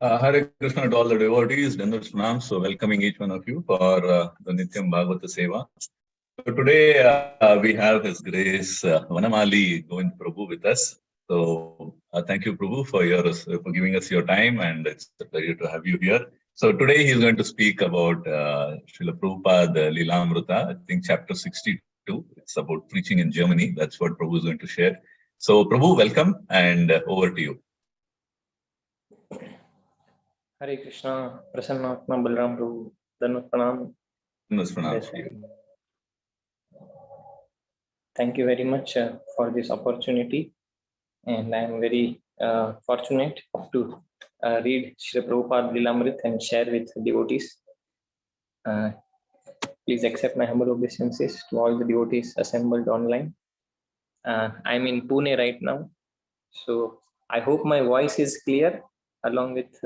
Hare Krishna to all the devotees, Dandavat Pranam. So welcoming each one of you for the Nityam Bhagavata Seva. So today we have His Grace Vanamali Govinda Prabhu with us. So thank you, Prabhu, for giving us your time, and it's a pleasure to have you here. So today he's going to speak about Srila Prabhupada Lilamrtha, I think chapter 62. It's about preaching in Germany. That's what Prabhu is going to share. So Prabhu, welcome, and over to you. Hare Krishna, Prasannatma Balram Prabhu, Dandavat Pranam. Thank you very much for this opportunity, and I am very fortunate to read Srila Prabhupada Lilamrtha and share with devotees. Please accept my humble obeisances to all the devotees assembled online. I am in Pune right now, so I hope my voice is clear along with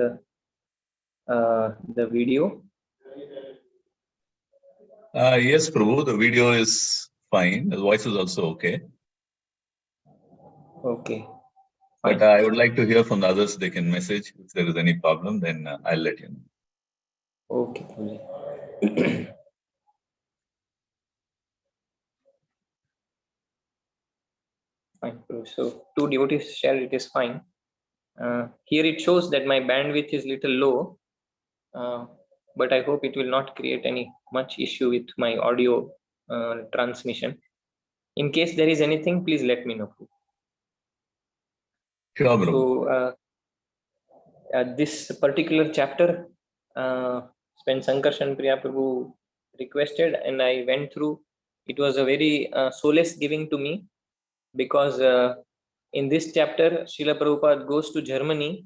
the video. Yes, Prabhu, the video is fine. The voice is also okay. Okay. But I would like to hear from the others. They can message. If there is any problem, then I'll let you know. Okay. Fine. So two devotees share, it is fine. Here it shows that my bandwidth is little low, but I hope it will not create any much issue with my audio transmission. In case there is anything, please let me know. Sure, so this particular chapter, when Sankarshan Priya Prabhu requested and I went through, it was a very solace giving to me, because in this chapter Srila Prabhupada goes to Germany,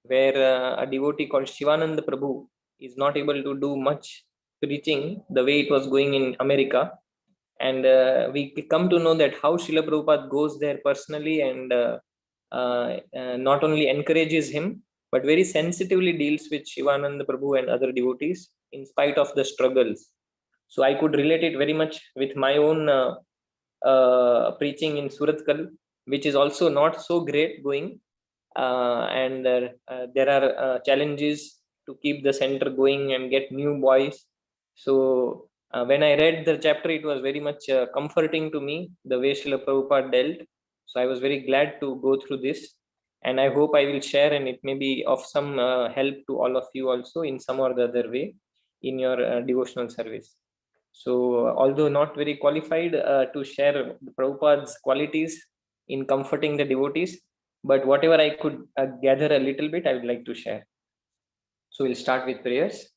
where a devotee called Shivananda Prabhu is not able to do much preaching the way it was going in America. And we come to know that how Srila Prabhupada goes there personally and not only encourages him, but very sensitively deals with Shivananda Prabhu and other devotees in spite of the struggles. So I could relate it very much with my own preaching in Suratkal, which is also not so great going. And there are challenges to keep the center going and get new boys. So when I read the chapter, it was very much comforting to me, the way Srila Prabhupada dealt. So I was very glad to go through this, and I hope I will share, and it may be of some help to all of you also in some or the other way in your devotional service. So although not very qualified to share Prabhupada's qualities in comforting the devotees, but whatever I could gather a little bit, I would like to share. So we'll start with prayers.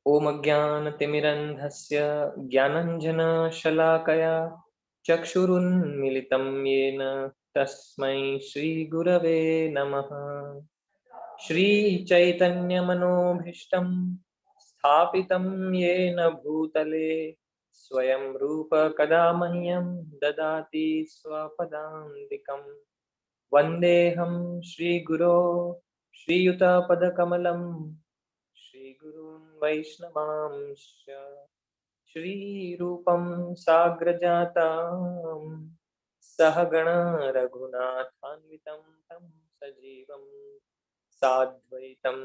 Om Ajnanatimirandhasya Jnananjana Shalakaya Chakshurun Militam Yena Tasmai Shri Gurave Namaha. Shri Chaitanya Manobhishtam Sthapitam Yena Bhutale Swayam Rupa Kada Mahyam Dadati Swapadandikam Vandeham Shri Guru Shri Yuta Padakamalam Shri Gurun Vaishnavamsya Shri Rupam Sagrajatam Sahagana Raghunathanvitam Tam Sajivam Sadvaitam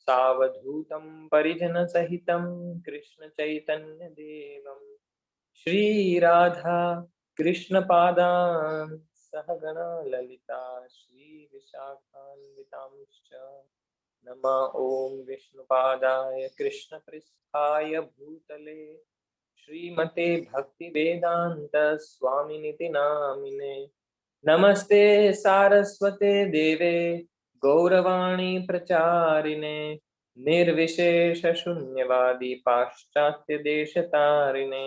Savadhutam Parijana Sahitam Krishna Chaitanya Devam Shri Radha Krishna Padam Sahagana Lalita Shri Vishakhanvitamscha Nama Om Vishnupadaya Krishna Pristhaya Bhutale Srimate Bhakti Vedanta Swaminiti Namine Namaste Saraswate Deve Gauravani Pracharine Nirvishesha Shunyavadi Paschatya Deshatarine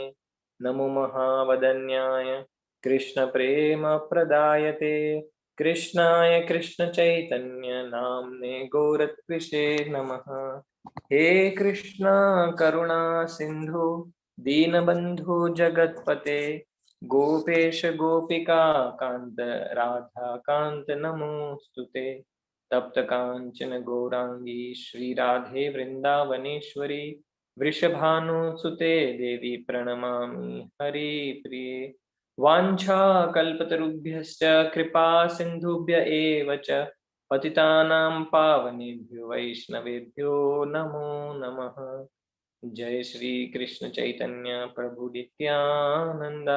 Namo Mahavadanyaya Krishna Prema Pradayate Krishnaya Krishna Chaitanya Namne Gauratvishe Namaha. He Krishna Karuna Sindhu Deenabandhu Jagatpate Gopesha Gopika Kanta Radha Kanta Namostute Tapta Kanchana Gaurangi Shri Radhe Vrindavaneshwari Vrishabhanu Sute Devi Pranamami Hari Priye Vancha Kalpatarubhyascha Kripa Sindhubhya Eva Cha पतितानां पावनेभ्यो वैष्णवेभ्यो नमो नमः। जय श्री कृष्ण चैतन्य प्रभु नित्यानंद,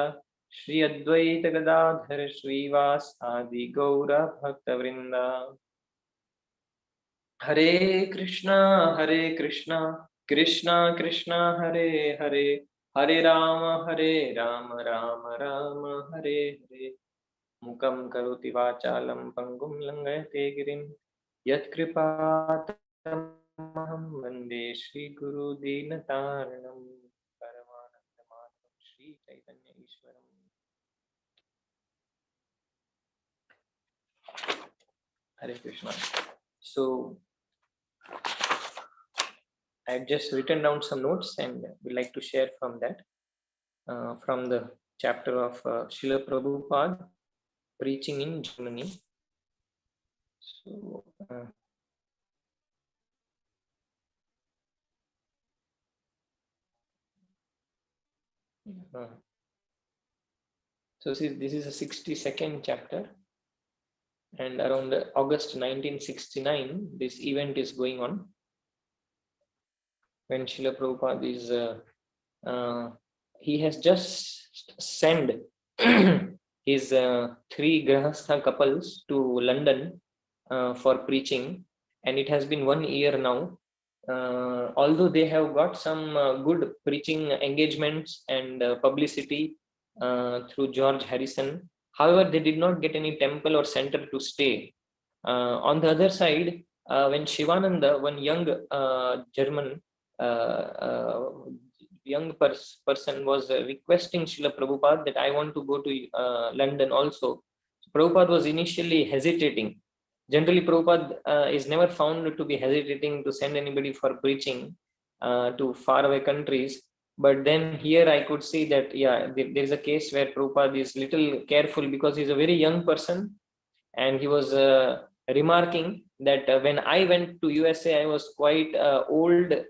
श्री अद्वैत गदाधर श्रीवासादि गौर भक्तवृंदा। हरे कृष्णा कृष्णा कृष्णा हरे हरे, हरे राम राम राम हरे हरे। मुकं करोति वाचालं पंगुं लंघयते गिरिं, यत्कृपातमहं वन्दे श्रीगुरुदीनतारिणं। परमानन्दमाधवं Sri Chaitanya ईश्वरम्। Hare Krishna. So I've just written down some notes and we'd like to share from that, from the chapter of Srila Prabhupada preaching in Germany. So, this is a 62nd chapter, and around August 1969, this event is going on when Srila Prabhupada is he has just sent his 3 Grahastha couples to London for preaching, and it has been 1 year now. Although they have got some good preaching engagements and publicity through George Harrison, however, they did not get any temple or center to stay. On the other side, when Shivananda, one young German person was requesting Srila Prabhupada that I want to go to London also. So Prabhupada was initially hesitating. Generally, Prabhupada is never found to be hesitating to send anybody for preaching to faraway countries. But then here I could see that, yeah, there is a case where Prabhupada is little careful because he's a very young person, and he was remarking that when I went to USA, I was quite old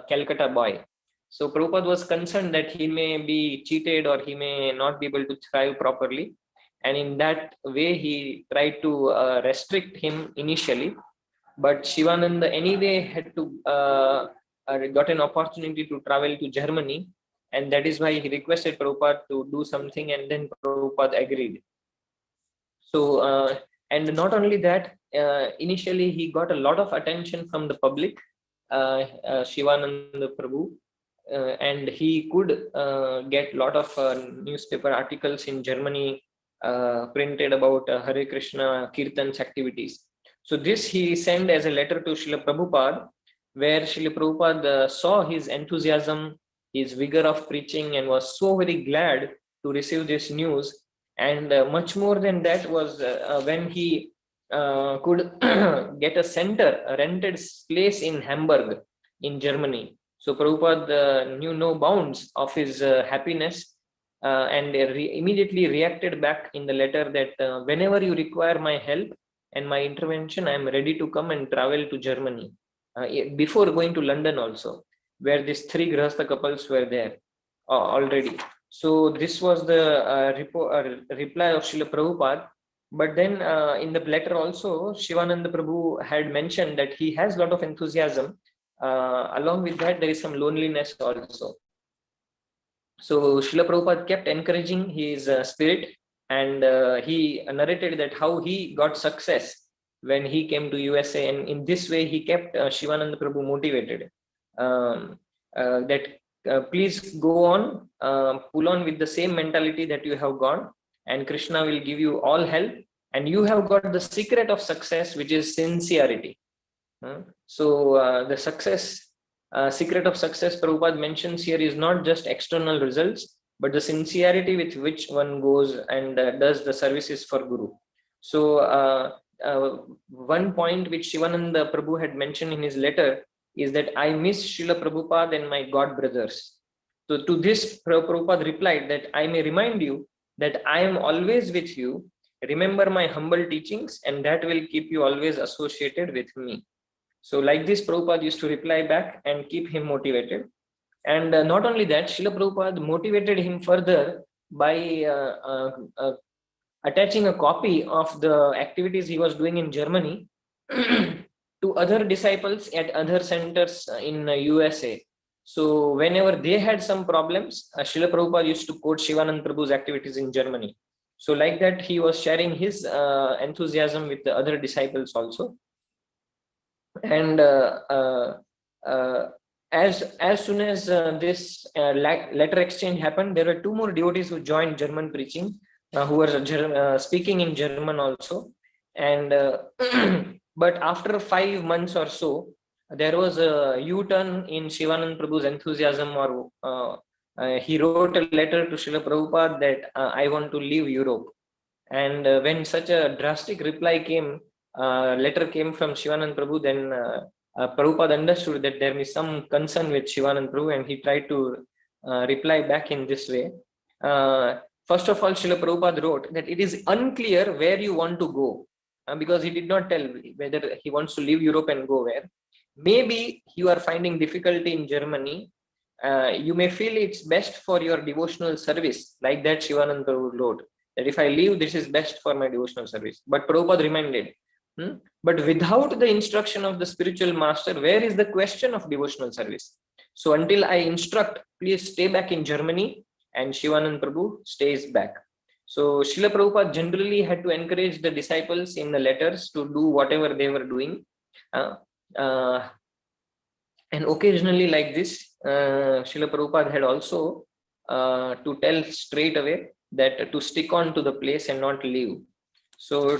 Calcutta boy. So Prabhupada was concerned that he may be cheated or he may not be able to thrive properly. And in that way, he tried to restrict him initially. But Shivananda anyway had to got an opportunity to travel to Germany. And that is why he requested Prabhupada to do something, and then Prabhupada agreed. So, and not only that, initially he got a lot of attention from the public, Shivananda Prabhu, and he could get a lot of newspaper articles in Germany printed about Hare Krishna Kirtan's activities. So this he sent as a letter to Srila Prabhupada, where Srila Prabhupada saw his enthusiasm, his vigor of preaching, and was so very glad to receive this news. And much more than that was when he could get a center, a rented place in Hamburg in Germany. So Prabhupada knew no bounds of his happiness, and immediately reacted back in the letter that whenever you require my help and my intervention, I am ready to come and travel to Germany. Before going to London also, where these 3 Grahastha couples were there already. So this was the reply of Srila Prabhupada. But then in the letter also, Shivananda Prabhu had mentioned that he has a lot of enthusiasm. Along with that, there is some loneliness also. So Srila Prabhupada kept encouraging his spirit, and he narrated that how he got success when he came to USA, and in this way he kept Shivananda Prabhu motivated. That please go on, pull on with the same mentality that you have got, and Krishna will give you all help, and you have got the secret of success, which is sincerity. So the secret of success Prabhupada mentions here is not just external results, but the sincerity with which one goes and does the services for Guru. So one point which Shivananda Prabhu had mentioned in his letter is that I miss Srila Prabhupada and my God brothers. So to this, Prabhupada replied that I may remind you that I am always with you. Remember my humble teachings, and that will keep you always associated with me. So like this, Prabhupada used to reply back and keep him motivated. And not only that, Srila Prabhupada motivated him further by attaching a copy of the activities he was doing in Germany to other disciples at other centers in USA. So whenever they had some problems, Srila Prabhupada used to quote Shivanand Prabhu's activities in Germany. So like that, he was sharing his enthusiasm with the other disciples also. And as soon as this letter exchange happened, there were two more devotees who joined German preaching, who were speaking in German also. And but after 5 months or so, there was a U-turn in Shivanand Prabhu's enthusiasm, or he wrote a letter to Srila Prabhupada that I want to leave Europe. And when such a drastic reply came, letter came from Shivanand Prabhu, then Prabhupada understood that there is some concern with Shivanand Prabhu, and he tried to reply back in this way. First of all, Srila Prabhupada wrote that it is unclear where you want to go, because he did not tell whether he wants to leave Europe and go where. Maybe you are finding difficulty in Germany. You may feel it's best for your devotional service, like that Shivanand Prabhu wrote, that if I leave, this is best for my devotional service. But Prabhupada reminded, but without the instruction of the spiritual master, where is the question of devotional service? So until I instruct, please stay back in Germany, and Shivanand Prabhu stays back. So Srila Prabhupada generally had to encourage the disciples in the letters to do whatever they were doing. And occasionally like this, Srila Prabhupada had also to tell straight away that to stick on to the place and not leave. So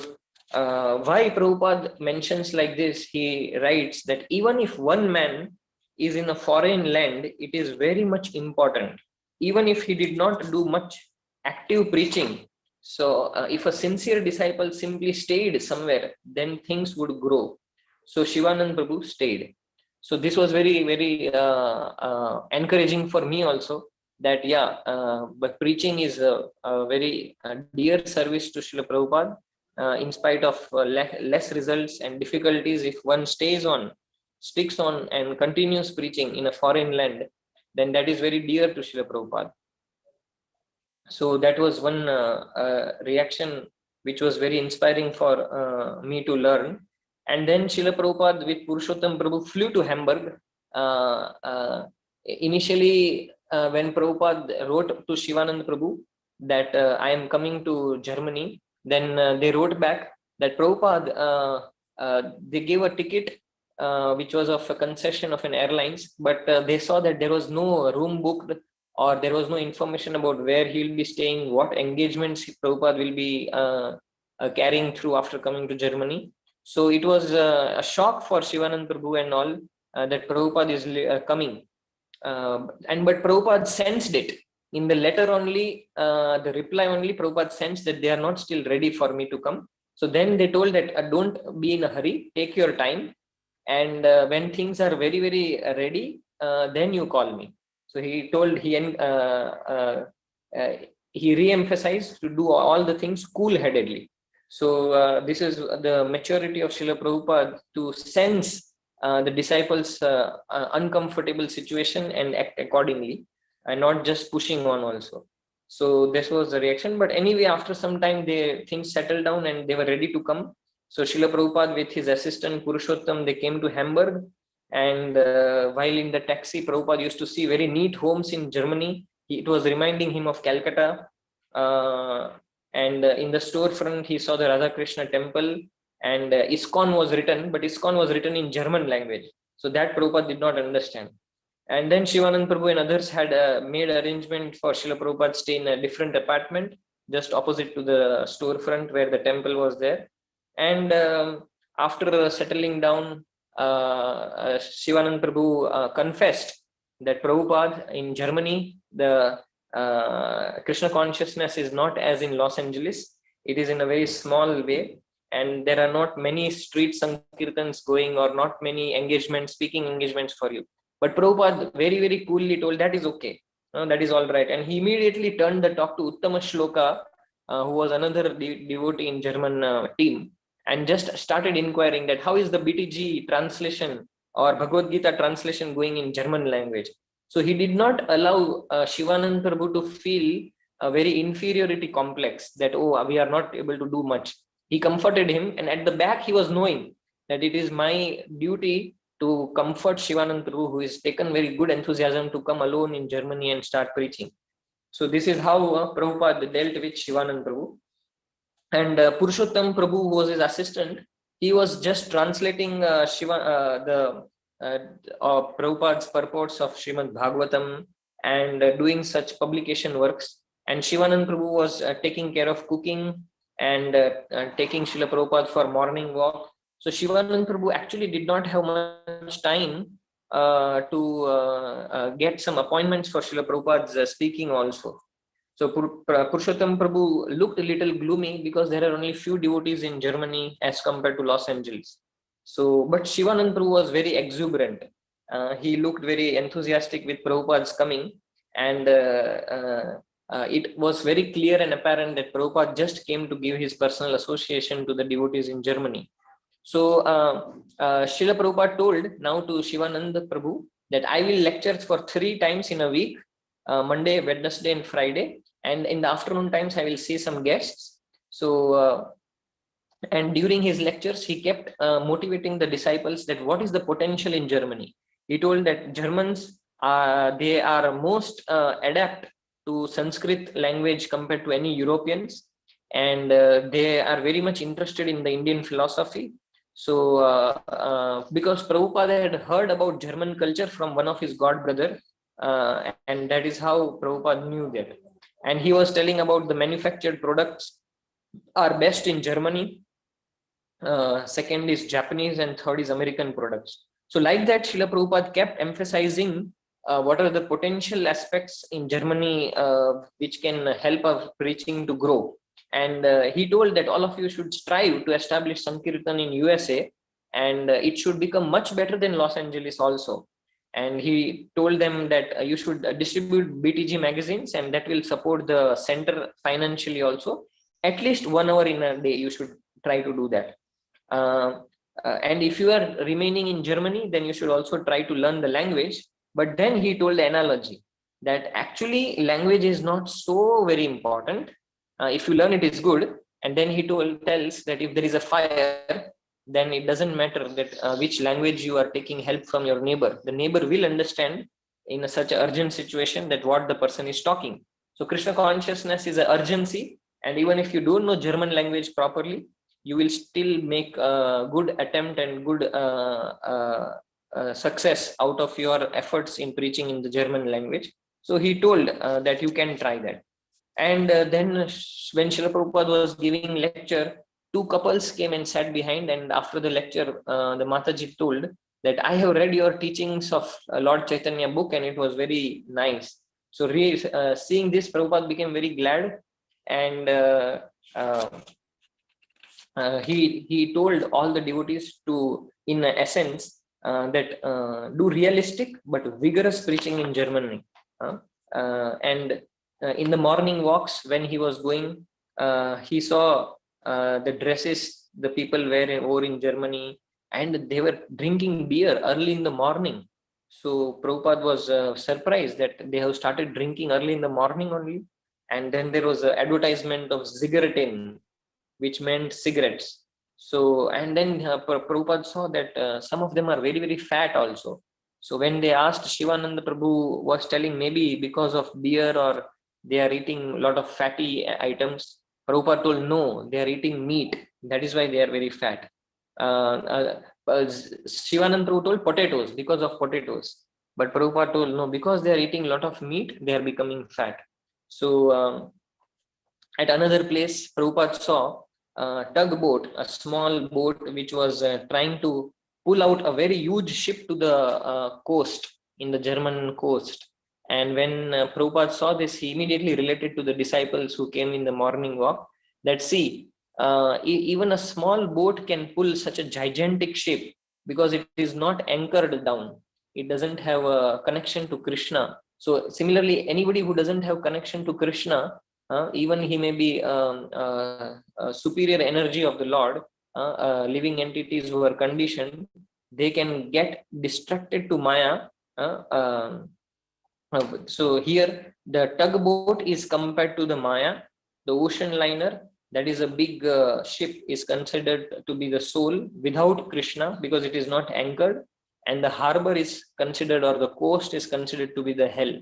why Prabhupada mentions like this, he writes that even if one man is in a foreign land, it is very much important. Even if he did not do much active preaching, so if a sincere disciple simply stayed somewhere, then things would grow. So Shivanand Prabhu stayed. So this was very, very encouraging for me also, that but preaching is a very dear service to Srila Prabhupada. In spite of less results and difficulties, if one sticks on and continues preaching in a foreign land, then that is very dear to Srila Prabhupada. So that was one reaction which was very inspiring for me to learn. And then Srila Prabhupada with Purushottam Prabhu flew to Hamburg. Initially, when Prabhupada wrote to Shivanand Prabhu that I am coming to Germany, then they wrote back that Prabhupada, they gave a ticket which was of a concession of an airlines, but they saw that there was no room booked, or there was no information about where he will be staying, what engagements Prabhupada will be carrying through after coming to Germany. So it was a shock for Shivanand Prabhu and all that Prabhupada is coming. But Prabhupada sensed it. In the letter only, the reply only, Prabhupada sensed that they are not still ready for me to come. So then they told that don't be in a hurry, take your time. And when things are very, very ready, then you call me. So he told, he re-emphasized to do all the things cool-headedly. So this is the maturity of Srila Prabhupada, to sense the disciples' uncomfortable situation and act accordingly, and not just pushing on also. So this was the reaction. But anyway, after some time, things settled down and they were ready to come. So Srila Prabhupada with his assistant Purushottam, they came to Hamburg. And while in the taxi, Prabhupada used to see very neat homes in Germany. It was reminding him of Calcutta. And in the storefront, he saw the Radha Krishna temple, and ISKCON was written, but ISKCON was written in German language. So that Prabhupada did not understand. And then Shivanand Prabhu and others had made arrangement for Srila Prabhupada to stay in a different apartment, just opposite to the storefront where the temple was there. And after settling down, Shivanand Prabhu confessed that Prabhupada, in Germany, the Krishna consciousness is not as in Los Angeles. It is in a very small way, and there are not many street sankirtans going, or not many engagements, speaking engagements for you. But Prabhupada very, very coolly told that is okay, that is all right. And he immediately turned the talk to Uttama Shloka, who was another devotee in German team, and just started inquiring that how is the BTG translation or Bhagavad Gita translation going in German language. So he did not allow Shivanand Prabhu to feel a very inferiority complex that, oh, we are not able to do much. He comforted him, and at the back he was knowing that it is my duty to comfort Shivanand Prabhu, who is taken very good enthusiasm to come alone in Germany and start preaching. So this is how Prabhupada dealt with Shivanand Prabhu. And Purushottam Prabhu, who was his assistant, he was just translating the Prabhupada's purports of Srimad Bhagavatam and doing such publication works. And Shivanand Prabhu was taking care of cooking and taking Srila Prabhupada for morning walk. So Shivanand Prabhu actually did not have much time to get some appointments for Srila Prabhupada's speaking also. So Purushottam Prabhu looked a little gloomy because there are only few devotees in Germany as compared to Los Angeles. So, but Shivanand Prabhu was very exuberant. He looked very enthusiastic with Prabhupada's coming, and it was very clear and apparent that Prabhupada just came to give his personal association to the devotees in Germany. So Srila Prabhupada told now to Shivananda Prabhu that I will lecture for 3 times in a week, Monday, Wednesday, and Friday. And in the afternoon times, I will see some guests. So, and during his lectures, he kept motivating the disciples that what is the potential in Germany. He told that Germans, they are most adept to Sanskrit language compared to any Europeans. And they are very much interested in the Indian philosophy. So, because Prabhupada had heard about German culture from one of his god brother, and that is how Prabhupada knew that. And he was telling about the manufactured products are best in Germany, second is Japanese, and third is American products. So like that, Srila Prabhupada kept emphasizing what are the potential aspects in Germany which can help our preaching to grow. And he told that all of you should strive to establish Sankirtan in USA, and it should become much better than Los Angeles also. And he told them that you should distribute BTG magazines, and that will support the center financially also. At least 1 hour in a day, you should try to do that. And if you are remaining in Germany, then you should also try to learn the language. But then he told the analogy that actually language is not so very important. If you learn it is good. And then he tells that if there is a fire, then it doesn't matter that which language you are taking help from your neighbor. The neighbor will understand in such an urgent situation that what the person is talking. So Krishna consciousness is an urgency. And even if you don't know German language properly, you will still make a good attempt and good success out of your efforts in preaching in the German language. So he told that you can try that. And then when Srila Prabhupada was giving lecture, 2 couples came and sat behind. And after the lecture, the Mataji told that I have read your teachings of Lord Chaitanya book, and it was very nice. So seeing this, Prabhupada became very glad. And he told all the devotees to, in essence, that do realistic but vigorous preaching in Germany. And in the morning walks, when he was going, he saw the dresses the people wore in Germany, and they were drinking beer early in the morning. So Prabhupada was surprised that they have started drinking early in the morning only. And then there was an advertisement of Zigaretten, which meant cigarettes. So, and then Prabhupada saw that some of them are very, very fat also. So when they asked, Shivananda Prabhu was telling maybe because of beer or they are eating a lot of fatty items. Prabhupada told no, they are eating meat. That is why they are very fat. Shivananda Prabhu told potatoes, because of potatoes. But Prabhupada told no, because they are eating a lot of meat, they are becoming fat. So at another place, Prabhupada saw a tugboat, a small boat which was trying to pull out a very huge ship to the coast, in the German coast. And when Prabhupada saw this, he immediately related to the disciples who came in the morning walk that see, even a small boat can pull such a gigantic ship because it is not anchored down. It doesn't have a connection to Krishna. So similarly, anybody who doesn't have connection to Krishna, even he may be superior energy of the Lord, living entities who are conditioned, they can get distracted to Maya. So here the tugboat is compared to the Maya, the ocean liner, that is a big ship, is considered to be the soul without Krishna, because it is not anchored, and the harbor is considered, or the coast is considered to be the hell.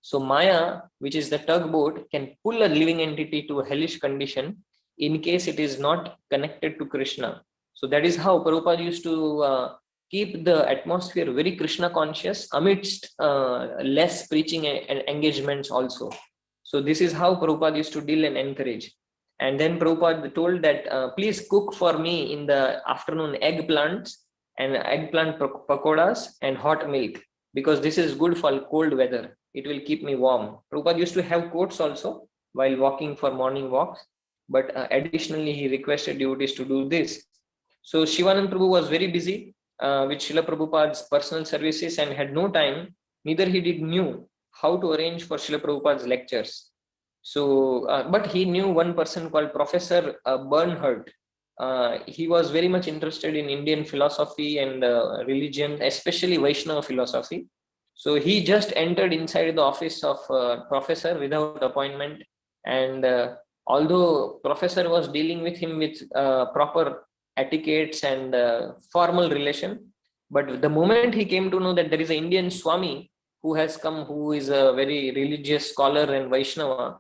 So Maya, which is the tugboat, can pull a living entity to a hellish condition in case it is not connected to Krishna. So that is how Prabhupada used to keep the atmosphere very Krishna conscious amidst less preaching and engagements also. So this is how Prabhupada used to deal and encourage. And then Prabhupada told that please cook for me in the afternoon eggplants and eggplant pakoras and hot milk, because this is good for cold weather. It will keep me warm. Prabhupada used to have coats also while walking for morning walks, but additionally he requested devotees to do this. So Shivanand Prabhu was very busy with Srila Prabhupada's personal services and had no time, neither he did knew how to arrange for Srila Prabhupada's lectures. So, but he knew one person called Professor Bernhardt. He was very much interested in Indian philosophy and religion, especially Vaishnava philosophy. So he just entered inside the office of Professor without appointment. And although Professor was dealing with him with proper etiquettes and formal relation, but the moment he came to know that there is an Indian Swami who has come, who is a very religious scholar and Vaishnava,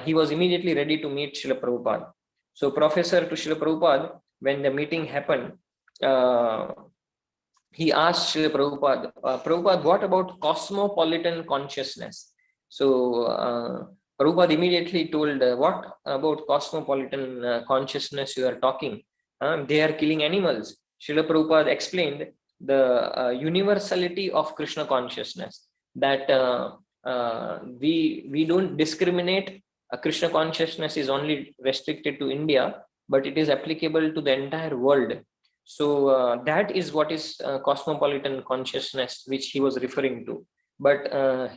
he was immediately ready to meet Srila Prabhupada. So Professor to Srila Prabhupada, when the meeting happened, he asked Srila Prabhupada, Prabhupada, what about cosmopolitan consciousness? So Prabhupada immediately told, what about cosmopolitan consciousness you are talking? They are killing animals. Srila Prabhupada explained the universality of Krishna consciousness, that we don't discriminate. Krishna consciousness is only restricted to India, but it is applicable to the entire world. So that is what is cosmopolitan consciousness, which he was referring to. But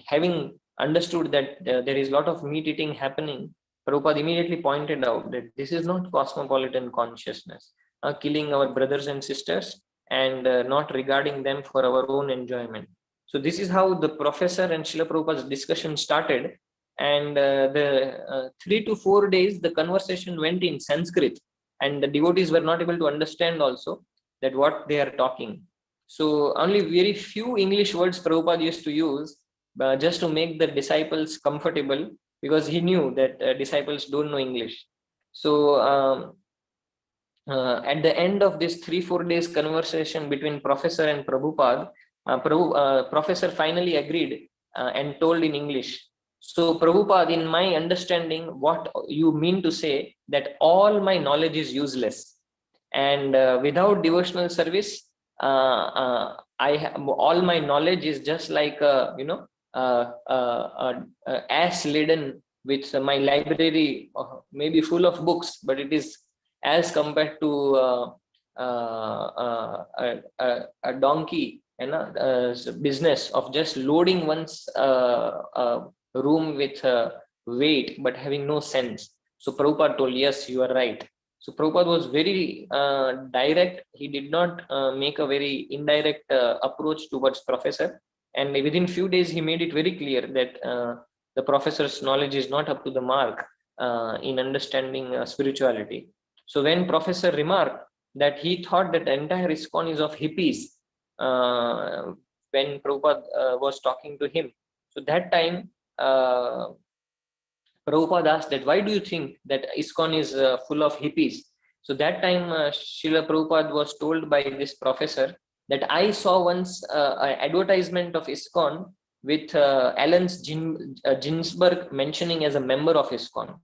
having understood that there is a lot of meat eating happening, Prabhupada immediately pointed out that this is not cosmopolitan consciousness, killing our brothers and sisters and not regarding them for our own enjoyment. So this is how the professor and Srila Prabhupada's discussion started. And the 3 to 4 days, the conversation went in Sanskrit, and the devotees were not able to understand also that what they are talking. So only very few English words Prabhupada used to use just to make the disciples comfortable, because he knew that disciples don't know English. So at the end of this 3-4 days conversation between professor and Prabhupada, professor finally agreed and told in English, so Prabhupada, in my understanding, what you mean to say that all my knowledge is useless, and without devotional service, all my knowledge is just like ass laden with my library, maybe full of books, but it is as compared to a donkey and business of just loading one's room with weight but having no sense. So Prabhupada told, yes, you are right. So Prabhupada was very direct. He did not make a very indirect approach towards professor. And within few days, he made it very clear that the professor's knowledge is not up to the mark in understanding spirituality. So when professor remarked that he thought that the entire ISKCON is of hippies, when Prabhupada was talking to him, so that time Prabhupada asked that, why do you think that ISKCON is full of hippies? So that time Srila Prabhupada was told by this professor that I saw once an advertisement of ISKCON with Alan Ginsberg mentioning as a member of ISKCON.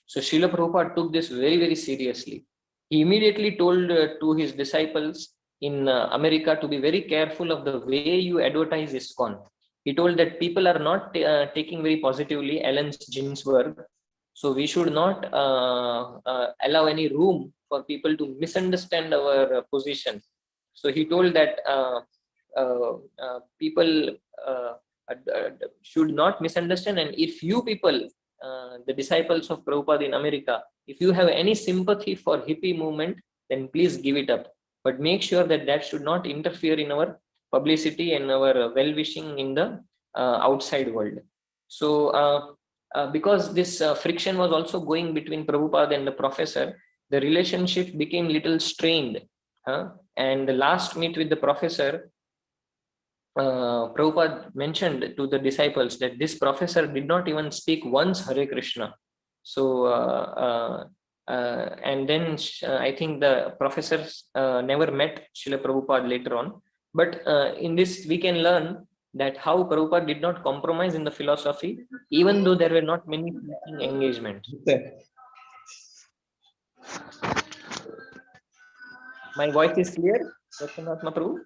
So Srila Prabhupada took this very, very seriously. He immediately told to his disciples in America to be very careful of the way you advertise ISKCON. He told that people are not taking very positively Alan Ginsberg. So we should not allow any room for people to misunderstand our position. So he told that people should not misunderstand. And if you people, the disciples of Prabhupada in America, if you have any sympathy for hippie movement, then please give it up. But make sure that that should not interfere in our publicity and our well-wishing in the outside world. So because this friction was also going between Prabhupada and the professor, the relationship became little strained. And the last meet with the professor, Prabhupada mentioned to the disciples that this professor did not even speak once Hare Krishna. So, and then I think the professors never met Srila Prabhupada later on. But in this, we can learn that how Prabhupada did not compromise in the philosophy, even though there were not many teaching engagements. My voice is clear, Dakshinatma Prabhu?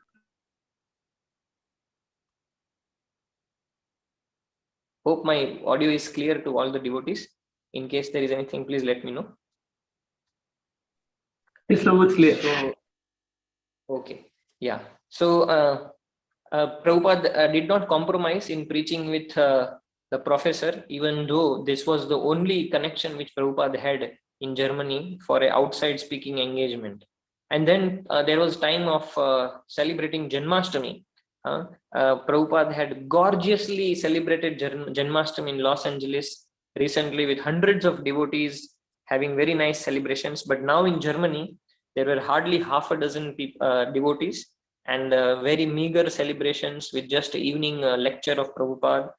Hope my audio is clear to all the devotees. In case there is anything, please let me know. Yes, Prabhu, it's clear. So, okay, yeah. So, Prabhupada did not compromise in preaching with the professor, even though this was the only connection which Prabhupada had in Germany for an outside speaking engagement. And then there was time of celebrating Janmashtami. Prabhupada had gorgeously celebrated Janmashtami in Los Angeles recently with hundreds of devotees having very nice celebrations. But now in Germany, there were hardly half a dozen devotees, and very meager celebrations with just evening lecture of Prabhupada.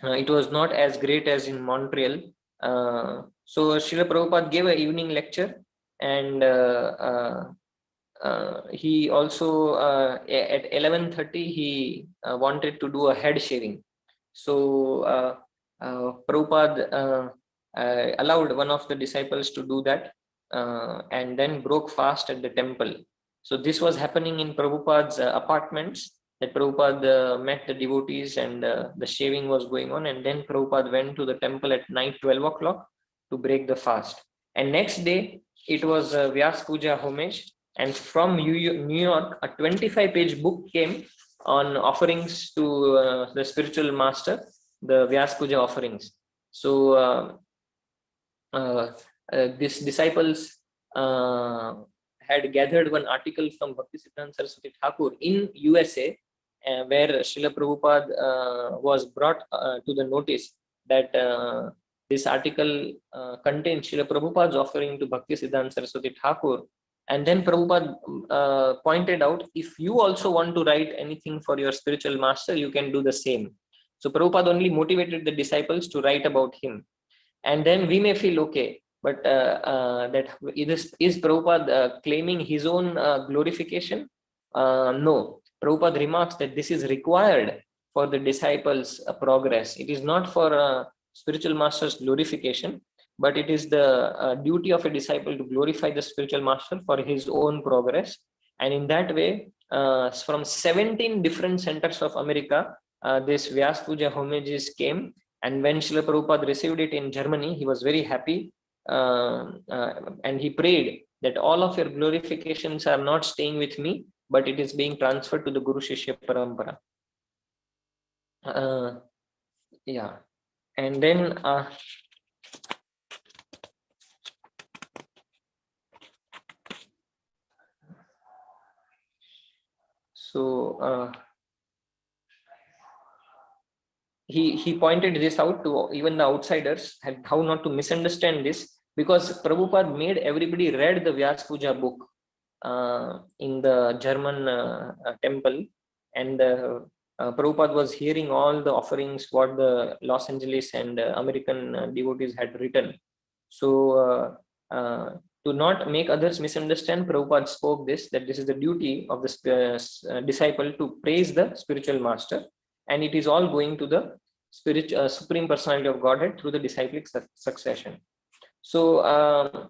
It was not as great as in Montreal. So Srila Prabhupada gave an evening lecture, and he also at 11:30 he wanted to do a head shaving. So Prabhupada allowed one of the disciples to do that, and then broke fast at the temple. So this was happening in Prabhupada's apartments, that Prabhupada met the devotees, and the shaving was going on, and then Prabhupada went to the temple at night 12 o'clock to break the fast. And next day it was Vyas Puja homage, and from New York a 25-page book came on offerings to the spiritual master, the Vyas Puja offerings. So these disciples had gathered one article from Bhaktisiddhanta Saraswati Thakur in USA, where Srila Prabhupada was brought to the notice that this article contains Srila Prabhupada's offering to Bhaktisiddhanta Saraswati Thakur. And then Prabhupada pointed out, if you also want to write anything for your spiritual master, you can do the same. So Prabhupada only motivated the disciples to write about him. And then we may feel, okay, but that is Prabhupada claiming his own glorification? No. Prabhupada remarks that this is required for the disciples' progress. It is not for spiritual master's glorification, but it is the duty of a disciple to glorify the spiritual master for his own progress. And in that way, from 17 different centers of America, this Vyas Puja homages came. And when Srila Prabhupada received it in Germany, he was very happy, and he prayed that all of your glorifications are not staying with me, but it is being transferred to the Guru Shishya Parampara. Yeah. And then he pointed this out to even the outsiders, how not to misunderstand this, because Prabhupada made everybody read the Vyas Puja book in the German temple, and Prabhupada was hearing all the offerings what the Los Angeles and American devotees had written. So to not make others misunderstand, Prabhupada spoke this, that this is the duty of the disciple to praise the spiritual master, and it is all going to the Supreme Personality of Godhead through the disciplic succession. So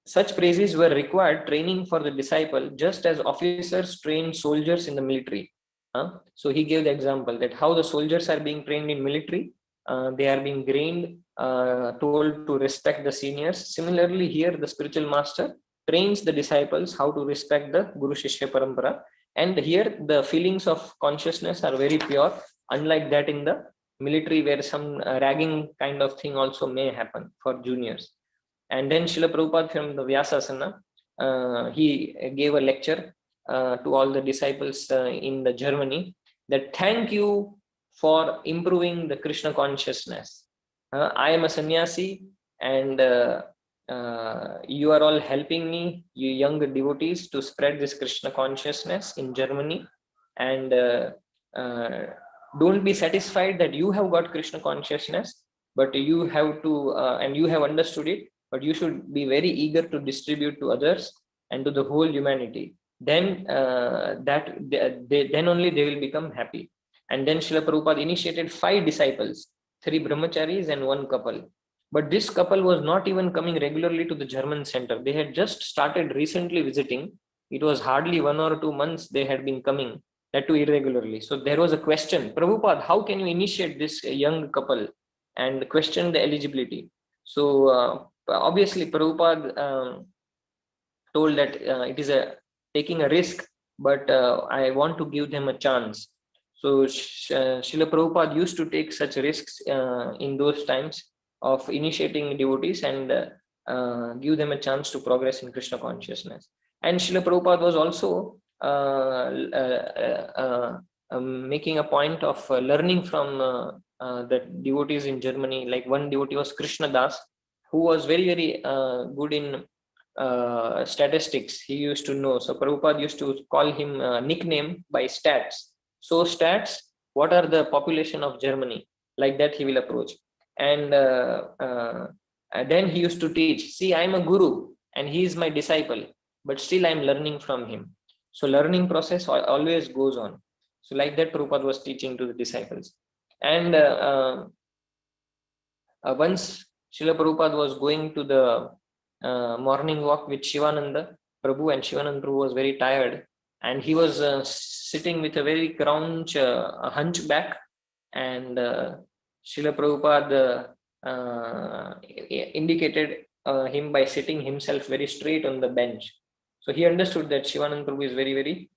such praises were required training for the disciple, just as officers train soldiers in the military. So he gave the example that how the soldiers are being trained in military, they are being trained, told to respect the seniors. Similarly, here the spiritual master trains the disciples how to respect the Guru Shishya Parampara. And here the feelings of consciousness are very pure, unlike that in the military, where some ragging kind of thing also may happen for juniors. And then Srila Prabhupada from the Vyasasana, he gave a lecture to all the disciples in the Germany that thank you for improving the Krishna consciousness. I am a sannyasi, and you are all helping me, you young devotees, to spread this Krishna consciousness in Germany. And don't be satisfied that you have got Krishna consciousness, but you have to, and you have understood it, but you should be very eager to distribute to others and to the whole humanity. Then then only they will become happy. And then Srila Prabhupada initiated 5 disciples, 3 brahmacharis and 1 couple. But this couple was not even coming regularly to the German center. They had just started recently visiting. It was hardly 1 or 2 months they had been coming, that too irregularly. So there was a question, Prabhupada, how can you initiate this young couple, and question the eligibility? So obviously Prabhupada told that it is taking a risk, but I want to give them a chance. So Srila Prabhupada used to take such risks in those times of initiating devotees and give them a chance to progress in Krishna consciousness. And Srila Prabhupada was also making a point of learning from the devotees in Germany. Like one devotee was Krishna Das, who was very, very good in statistics. He used to know. So Prabhupada used to call him nickname by stats. So stats, what are the population of Germany? Like that he will approach. And then he used to teach. See, I am a guru and he is my disciple, but still I am learning from him. So learning process always goes on. So like that Prabhupada was teaching to the disciples. And once Srila Prabhupada was going to the morning walk with Shivananda Prabhu, and Shivananda Prabhu was very tired, and he was sitting with a very crouch, hunchback, and Srila Prabhupada indicated him by sitting himself very straight on the bench. So he understood that Shivananda Prabhu is very, very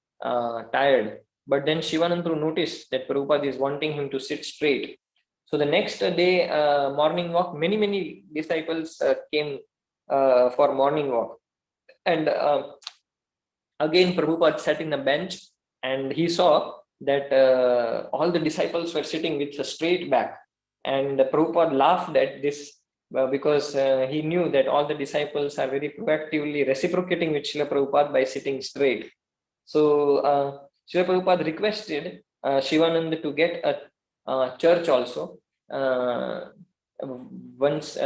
tired. But then Shivananda Prabhu noticed that Prabhupada is wanting him to sit straight. So the next day, morning walk, many disciples came for morning walk. And again, Prabhupada sat in a bench, and he saw that all the disciples were sitting with a straight back. And Prabhupada laughed at this because he knew that all the disciples are very proactively reciprocating with Srila Prabhupada by sitting straight. So Srila Prabhupada requested Shivananda to get a church also. Once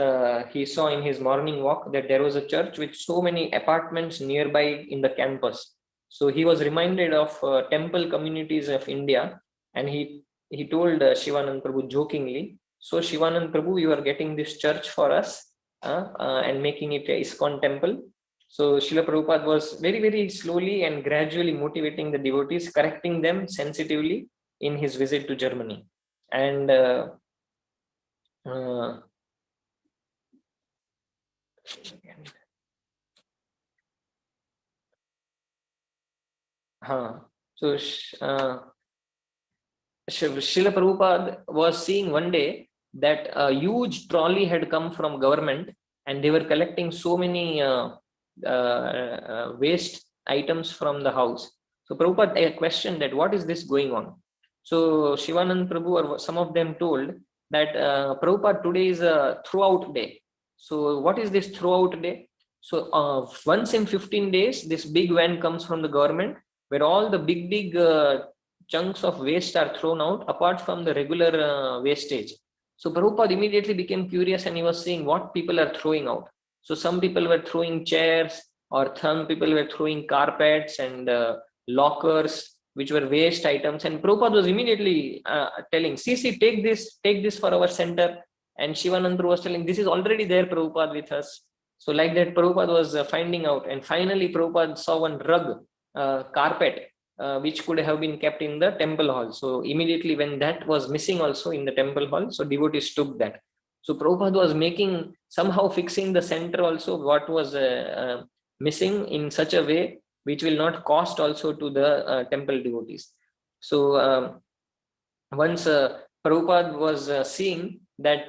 he saw in his morning walk that there was a church with so many apartments nearby in the campus. So he was reminded of temple communities of India, and he told Shivananda Prabhu jokingly, so Shivananda Prabhu, you are getting this church for us and making it a ISKCON temple. So Srila Prabhupada was very, very slowly and gradually motivating the devotees, correcting them sensitively in his visit to Germany. And so Srila Prabhupada was seeing one day that a huge trolley had come from government, and they were collecting so many waste items from the house. So Prabhupada questioned that what is this going on? So Shivananda Prabhu or some of them told that Prabhupada, today is a throughout day. So what is this throughout day? So once in 15 days, this big van comes from the government where all the big chunks of waste are thrown out apart from the regular wastage. So Prabhupada immediately became curious, and he was seeing what people are throwing out. So some people were throwing chairs, or some people were throwing carpets and lockers, which were waste items. And Prabhupada was immediately telling, see, take this for our center. And Shivananda was telling, this is already there, Prabhupada, with us. So like that, Prabhupada was finding out. And finally, Prabhupada saw one rug, carpet, which could have been kept in the temple hall. So immediately when that was missing also in the temple hall, so devotees took that. So Prabhupada was somehow fixing the center also, what was missing in such a way which will not cost also to the temple devotees. So once Prabhupada was seeing that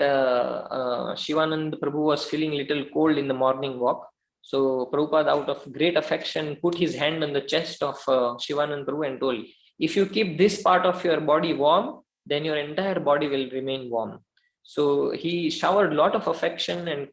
Shivananda Prabhu was feeling little cold in the morning walk. So Prabhupada, out of great affection, put his hand on the chest of Shivanand Prabhu and told, if you keep this part of your body warm, then your entire body will remain warm. So he showered a lot of affection and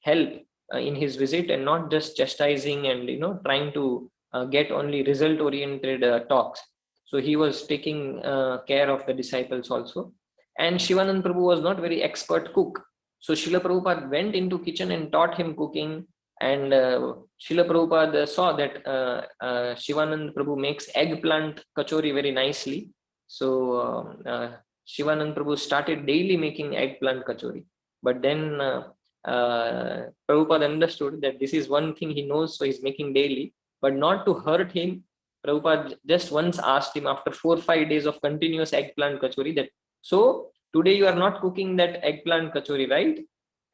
help in his visit, and not just chastising and trying to get only result oriented talks. So he was taking care of the disciples also. And Shivanand Prabhu was not very expert cook, so Srila Prabhupada went into kitchen and taught him cooking. And Srila Prabhupada saw that Shivanand Prabhu makes eggplant kachori very nicely. So Shivanand Prabhu started daily making eggplant kachori. But then Prabhupada understood that this is one thing he knows, so he's making daily. But not to hurt him, Prabhupada just once asked him after 4 or 5 days of continuous eggplant kachori that, so today you are not cooking that eggplant kachori, right?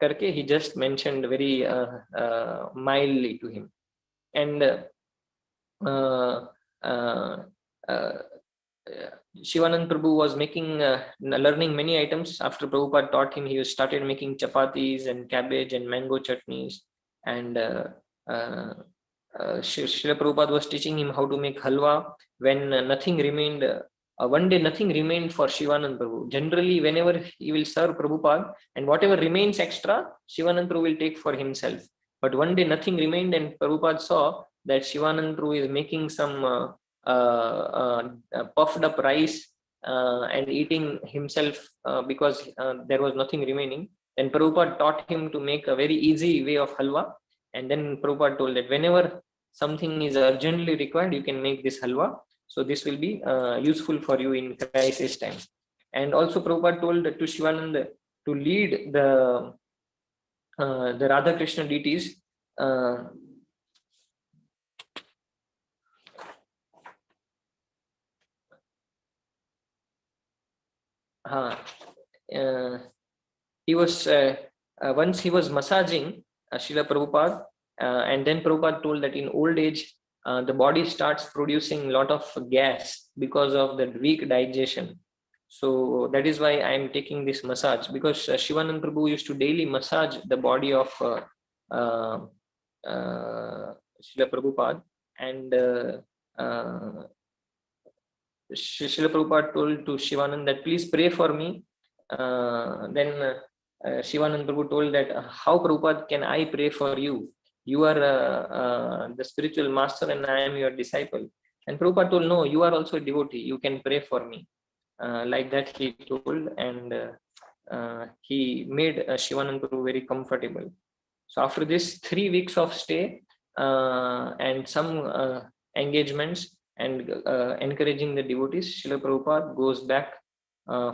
Karke, he just mentioned very mildly to him. And Shivanand Prabhu was making, learning many items. After Prabhupada taught him, he started making chapatis and cabbage and mango chutneys. And Srila Prabhupada was teaching him how to make halwa when nothing remained. One day nothing remained for Shivanand Prabhu. Generally, whenever he will serve Prabhupada, and whatever remains extra, Shivanand Prabhu will take for himself. But one day nothing remained, and Prabhupada saw that Shivanand Prabhu is making some puffed up rice and eating himself because there was nothing remaining. Then Prabhupada taught him to make a very easy way of halwa. And then Prabhupada told that whenever something is urgently required, you can make this halwa. So this will be useful for you in crisis time. And also Prabhupada told to Shivananda to lead the Radha Krishna deities he was once he was massaging Srila Prabhupada, and then Prabhupada told that in old age the body starts producing a lot of gas because of the weak digestion. So that is why I am taking this massage, because Shivanand Prabhu used to daily massage the body of Srila Prabhupada, and Srila Prabhupada told to Shivanand that please pray for me. Then Shivanand Prabhu told that how Prabhupada can I pray for you? You are the spiritual master and I am your disciple. And Prabhupada told, no, you are also a devotee. You can pray for me. Like that he told, and he made Shivanand Prabhu very comfortable. So after this 3 weeks of stay and some engagements and encouraging the devotees, Srila Prabhupada goes back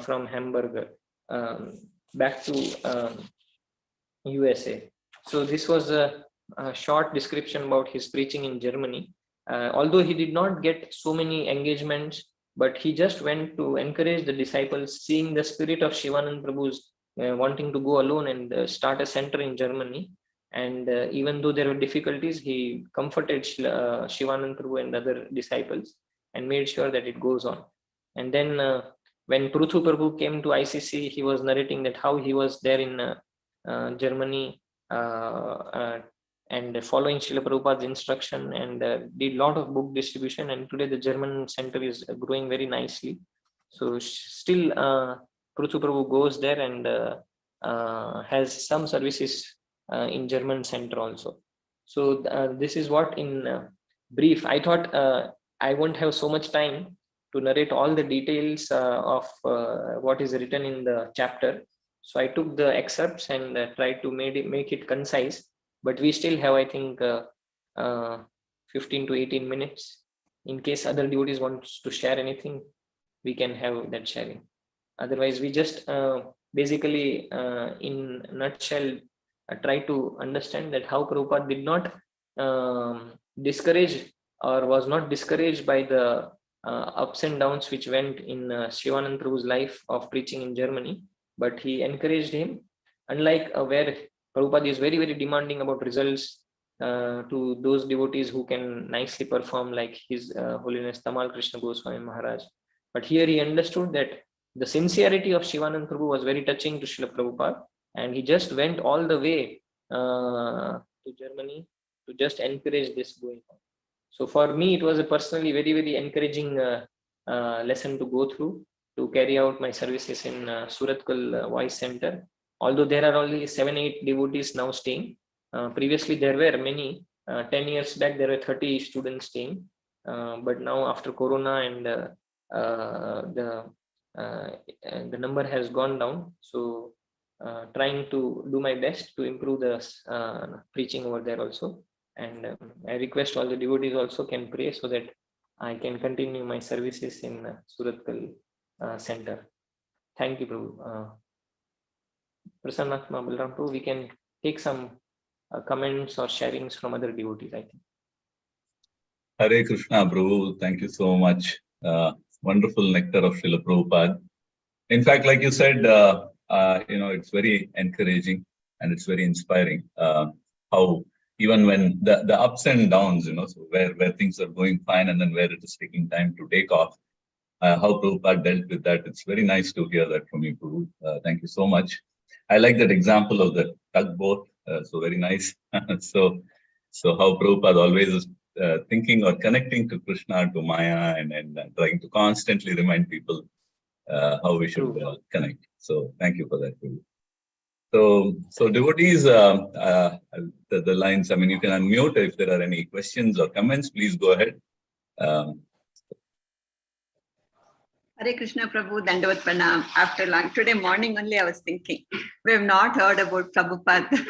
from Hamburg back to USA. So this was a short description about his preaching in Germany. Although he did not get so many engagements, but he just went to encourage the disciples, seeing the spirit of Shivanand Prabhu's wanting to go alone and start a center in Germany. And even though there were difficulties, he comforted Shivanand Prabhu and other disciples and made sure that it goes on. And then when Pruthu Prabhu came to ICC, he was narrating that how he was there in Germany and following Srila Prabhupada's instruction, and did a lot of book distribution, and today the German center is growing very nicely. So still Pruthu Prabhu goes there and has some services in German center also. So this is what in brief. I thought I won't have so much time to narrate all the details of what is written in the chapter. So I took the excerpts and tried to make it concise, but we still have, I think, 15 to 18 minutes. In case other devotees wants to share anything, we can have that sharing. Otherwise, we just basically, in a nutshell, try to understand that how Prabhupada did not discourage or was not discouraged by the ups and downs which went in Shivanand Prabhu's life of preaching in Germany, but he encouraged him. Unlike where Prabhupada is very, very demanding about results to those devotees who can nicely perform, like His Holiness Tamal Krishna Goswami Maharaj. But here he understood that the sincerity of Shivanand Prabhu was very touching to Srila Prabhupada, and he just went all the way to to Germany to just encourage this going on. So for me, it was a personally very, very encouraging lesson to go through to carry out my services in Suratkal Voice Center. Although there are only 7-8 devotees now staying, previously there were many. 10 years back, there were 30 students staying. But now after Corona and the number has gone down. So trying to do my best to improve the preaching over there also. And I request all the devotees also can pray so that I can continue my services in Suratkal Center. Thank you, Prabhu. Prasannatma Balram Prabhu, we can take some comments or sharings from other devotees, I think. Hare Krishna, Prabhu. Thank you so much. Wonderful nectar of Srila Prabhupada. In fact, like you said, it's very encouraging and it's very inspiring how even when the ups and downs, so where things are going fine and then where it is taking time to take off, how Prabhupada dealt with that. It's very nice to hear that from you, Prabhu. Thank you so much. I like that example of the tugboat. So very nice. so how Prabhupada always is thinking or connecting to Krishna, to Maya, and trying to constantly remind people how we should connect. So thank you for that, Prabhu. So devotees, the lines, I mean, you can unmute if there are any questions or comments, please go ahead. Hare Krishna Prabhu, Dandavat Pranam. After long, today morning only I was thinking, we have not heard about Prabhupada.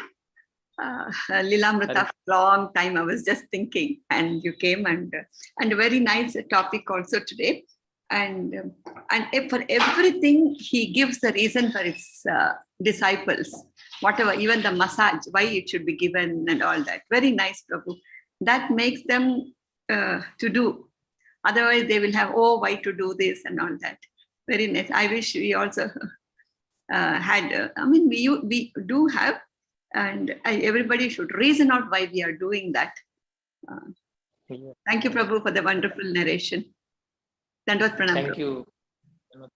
Lilamrtha for a long time I was just thinking, and you came and a very nice topic also today. And for everything, he gives the reason for his disciples, whatever, even the massage, why it should be given and all that. Very nice, Prabhu. That makes them to do. Otherwise, they will have, why to do this and all that. Very nice. I wish we also had, we do have, and everybody should reason out why we are doing that. Thank you, Prabhu, for the wonderful narration. Dandavat Pranam. Thank you.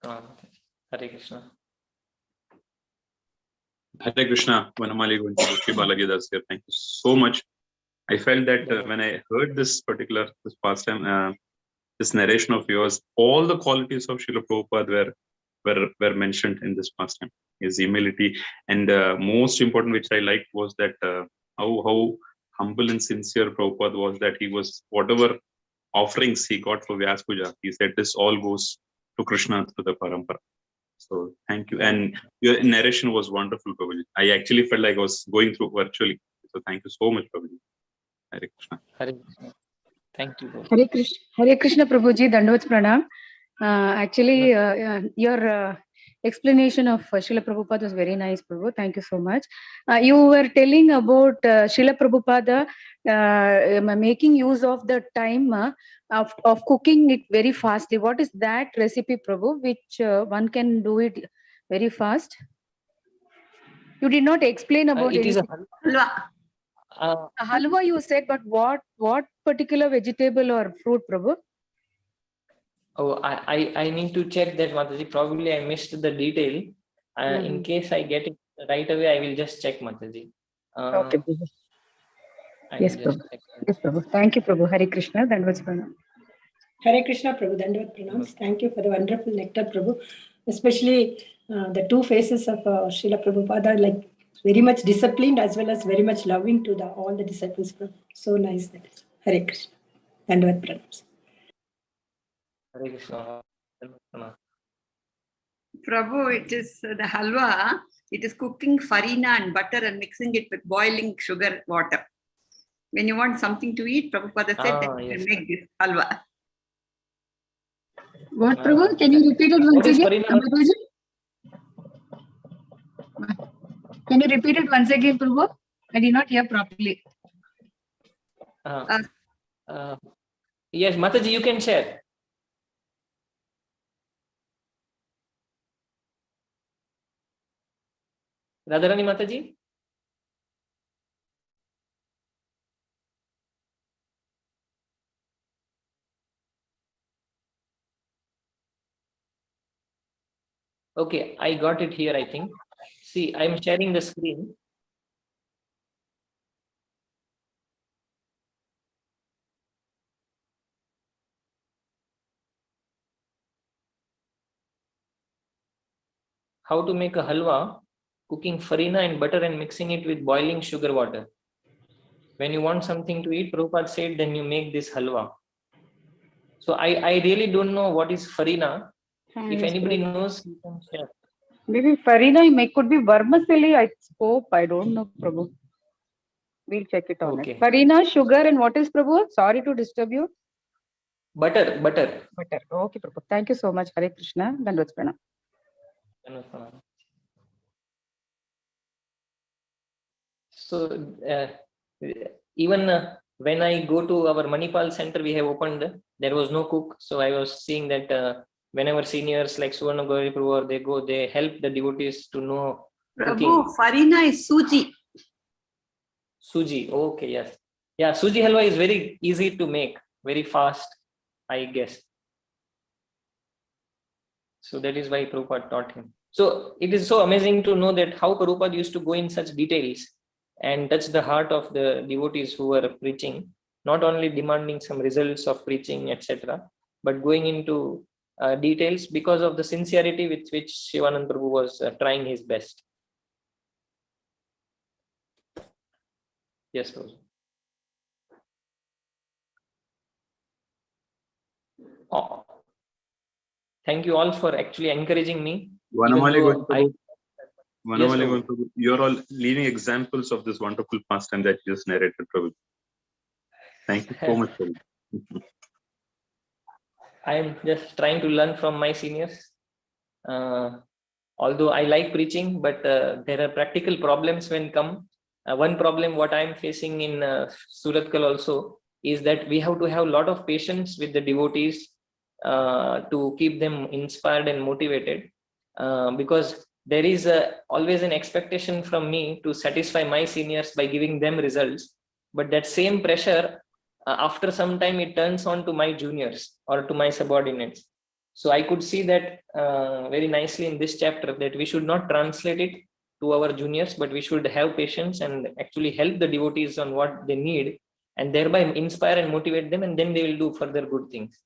Hare Krishna. Hare Krishna, Vanamali, here. Thank you so much. I felt that when I heard this pastime, this narration of yours, all the qualities of Srila Prabhupada were mentioned in this pastime. His humility, and most important, which I liked, was that how humble and sincere Prabhupada was. That he was, whatever offerings he got for Vyas Puja, he said this all goes to Krishna through the parampara. So thank you, and your narration was wonderful, Prabhuji. I actually felt like I was going through virtually. So thank you so much, Prabhuji. Hare Krishna. Hare Krishna. Thank you. Hare Krishna, Prabhuji. Dandavat Pranam. Actually, your explanation of Srila Prabhupada was very nice, Prabhu. Thank you so much. You were telling about Srila Prabhupada making use of the time of cooking it very fastly. What is that recipe, Prabhu, which one can do it very fast? You did not explain about it. Is a halwa you said, but what particular vegetable or fruit, Prabhu? Oh, I need to check that, Mataji. Probably I missed the detail. In case I get it right away, I will just check, Mataji. Okay, Prabhu. Yes, Prabhu. Yes, Prabhu. Thank you, Prabhu. Hare Krishna. Dandavat Pranam. Hare Krishna, Prabhu. Dandavat Pranam. Thank you for the wonderful nectar, Prabhu. Especially the two faces of Srila Prabhupada, like very much disciplined as well as very much loving to all the disciples. Prabhu. So nice that is. Hare Krishna. Dandavat Pranam. Hare Krishna. Prabhu, it is the halwa. It is cooking farina and butter and mixing it with boiling sugar water. When you want something to eat, Prabhupada said that you can make this halwa. What, Prabhu? Can you repeat it once again? Can you repeat it once again, Prabhu? I did not hear properly. Yes, Mataji, you can share. Radharani Mataji? Okay, I got it here, I think. See, I'm sharing the screen. how to make a halwa, cooking farina and butter and mixing it with boiling sugar water. When you want something to eat, Prabhupada said, then you make this halwa. So I really don't know what is farina. If anybody knows, you can share. Maybe farina could be vermicelli, I hope. I don't know, Prabhu. We'll check it on Okay. it. Farina, sugar, and what is, Prabhu? Sorry to disturb you. Butter. Okay, Prabhu. Thank you so much. Hare Krishna. Dandavats Pranam. So even when I go to our Manipal center, we have opened, there was no cook. So I was seeing that whenever seniors like Suvarna Gauri Prabhu, they go, they help the devotees to know cooking. Prabhu, farina is suji. Suji, okay, yes. Yeah, suji halwa is very easy to make, very fast, I guess. So that is why Prabhupada taught him. So it is so amazing to know that how Prabhupada used to go in such details and touch the heart of the devotees who were preaching, not only demanding some results of preaching, etc., but going into details because of the sincerity with which Shivananda Prabhu was trying his best. Yes, Prabhu. Oh. Thank you all for actually encouraging me. Vanamali, Yes, you're all living examples of this wonderful pastime that you just narrated, Prabhu. Thank you so much, Prabhu. I am just trying to learn from my seniors. Although I like preaching, but there are practical problems when come. One problem what I am facing in Suratkal also is that we have to have a lot of patience with the devotees to keep them inspired and motivated, because there is always an expectation from me to satisfy my seniors by giving them results, but that same pressure after some time it turns on to my juniors or to my subordinates. So I could see that very nicely in this chapter, that we should not translate it to our juniors, but we should have patience and actually help the devotees on what they need, and thereby inspire and motivate them, and then they will do further good things.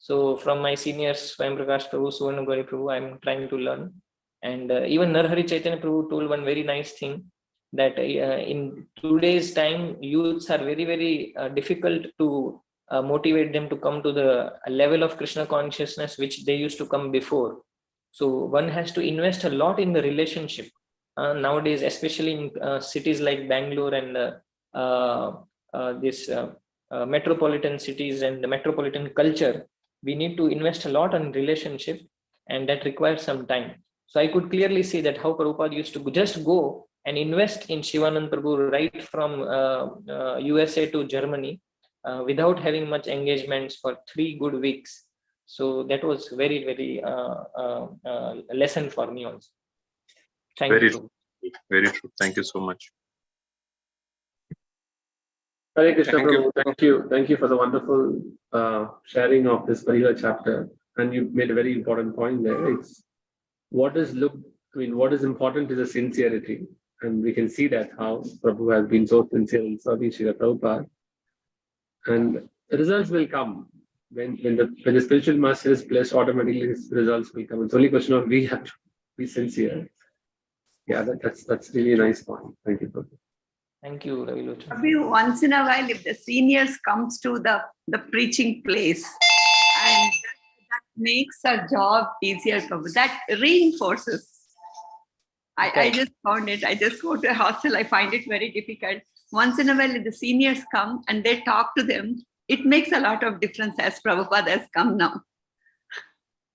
So from my seniors, Swayam Prakash Prabhu, Suvarna Gauri Prabhu, I am trying to learn. And even Narhari Chaitanya Prabhu told one very nice thing, that in today's time, youths are very, very difficult to motivate them to come to the level of Krishna consciousness which they used to come before. So one has to invest a lot in the relationship nowadays, especially in cities like Bangalore and this metropolitan cities and the metropolitan culture. We need to invest a lot on relationship, and that requires some time. So I could clearly see that how Prabhupada used to just go and invest in Shivanand Prabhu right from USA to Germany without having much engagements for 3 good weeks. So that was very, very lesson for me also. Thank Very you. true. Very true. Thank you so much. Hare Krishna Prabhu, thank you for the wonderful sharing of this particular chapter. And you made a very important point there. It's what is important is the sincerity. And we can see that how Prabhu has been so sincere in serving Srila Prabhupada. And the results will come. When the spiritual master is blessed, automatically his results will come. It's only a question of we have to be sincere. Yeah, that's really a nice point. Thank you, Prabhu. Thank you, Ravi Lochan. Maybe once in a while, if the seniors comes to the preaching place, and that makes our job easier, Prabhu. That reinforces. I just found it. I just go to a hostel. I find it very difficult. Once in a while, if the seniors come and they talk to them, it makes a lot of difference as Prabhupada has come now.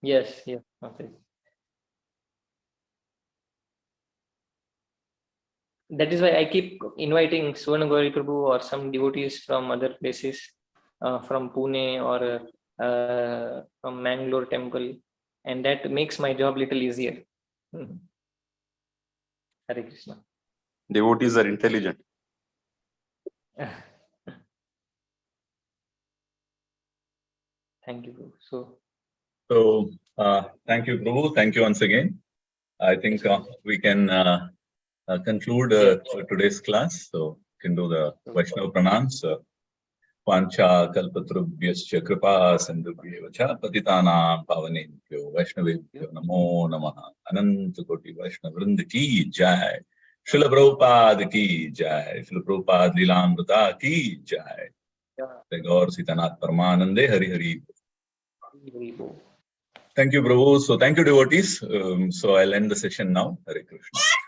Yes, yes. Okay. That is why I keep inviting Suvarna Gauri Prabhu or some devotees from other places, from Pune or from Mangalore temple, and that makes my job little easier. Hare Krishna. Devotees are intelligent. Thank you, Prabhu. So thank you, Prabhu. Thank you once again. I think we can conclude today's class. So you can do the Vaishnava pranams. Pancha kalpatrubhyascha kripa sindhubhyev cha patitanam pavanebhyo vaishnavebhyo namo namaha. Ananta koti Vaishnavrinda ki jai. Srila Prabhupada ki jai. Srila Prabhupada Lilamrtha ki jai. Jai Gaur Sitanath Paramanande Hari Hari. Thank you, Prabhu. So thank you, devotees. So I'll end the session now. Hare Krishna.